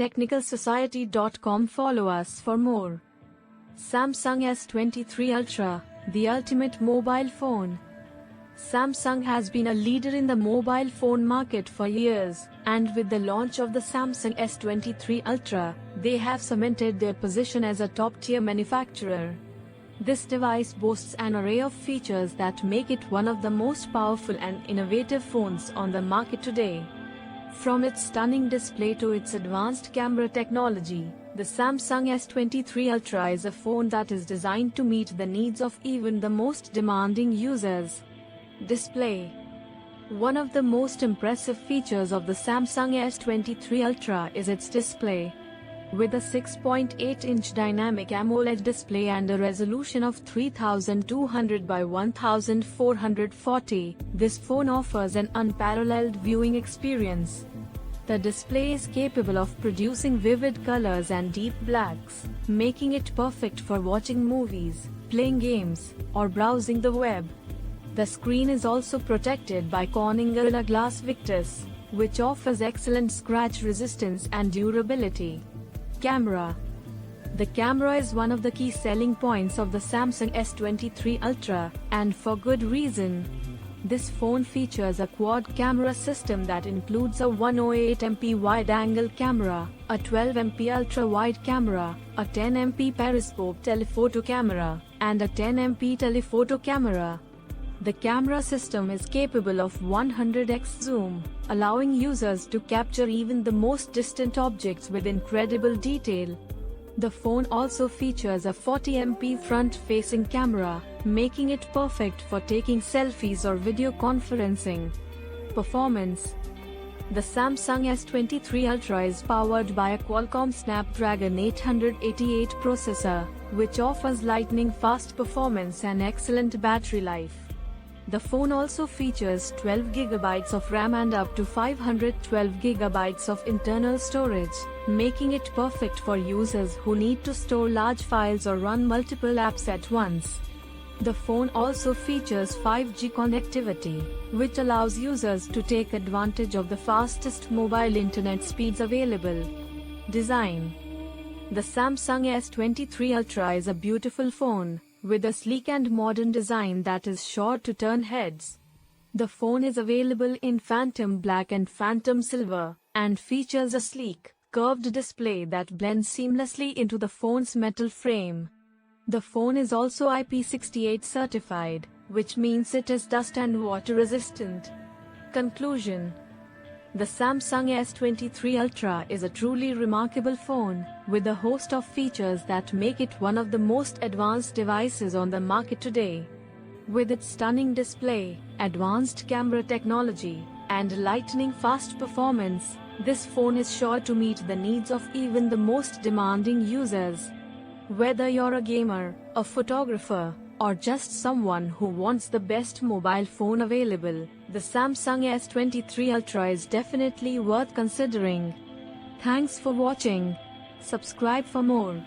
technicalsociety.com. Follow us for more. Samsung S23 Ultra, the ultimate mobile phone. Samsung has been a leader in the mobile phone market for years, and with the launch of the Samsung S23 Ultra, they have cemented their position as a top-tier manufacturer. This device boasts an array of features that make it one of the most powerful and innovative phones on the market today. From its stunning display to its advanced camera technology, the Samsung S23 Ultra is a phone that is designed to meet the needs of even the most demanding users. Display. One of the most impressive features of the Samsung S23 Ultra is its display. With a 6.8-inch dynamic AMOLED display and a resolution of 3200 by 1440, this phone offers an unparalleled viewing experience. The display is capable of producing vivid colors and deep blacks, making it perfect for watching movies, playing games, or browsing the web. The screen is also protected by Corning Gorilla Glass Victus, which offers excellent scratch resistance and durability. Camera. The camera is one of the key selling points of the Samsung S23 Ultra, and for good reason. This phone features a quad camera system that includes a 108MP wide-angle camera, a 12MP ultra-wide camera, a 10MP periscope telephoto camera, and a 10MP telephoto camera. The camera system is capable of 100x zoom, allowing users to capture even the most distant objects with incredible detail. The phone also features a 40MP front-facing camera, making it perfect for taking selfies or video conferencing. Performance. The Samsung S23 Ultra is powered by a Qualcomm Snapdragon 888 processor, which offers lightning-fast performance and excellent battery life. The phone also features 12GB of RAM and up to 512GB of internal storage, making it perfect for users who need to store large files or run multiple apps at once. The phone also features 5G connectivity, which allows users to take advantage of the fastest mobile internet speeds available. Design. The Samsung S23 Ultra is a beautiful phone, with a sleek and modern design that is sure to turn heads. The phone is available in Phantom Black and Phantom Silver, and features a sleek, curved display that blends seamlessly into the phone's metal frame. The phone is also IP68 certified, which means it is dust and water resistant. Conclusion. The Samsung S23 Ultra is a truly remarkable phone, with a host of features that make it one of the most advanced devices on the market today. With its stunning display, advanced camera technology, and lightning-fast performance, this phone is sure to meet the needs of even the most demanding users. Whether you're a gamer, a photographer, or just someone who wants the best mobile phone available, the Samsung S23 Ultra is definitely worth considering. Thanks for watching. Subscribe for more.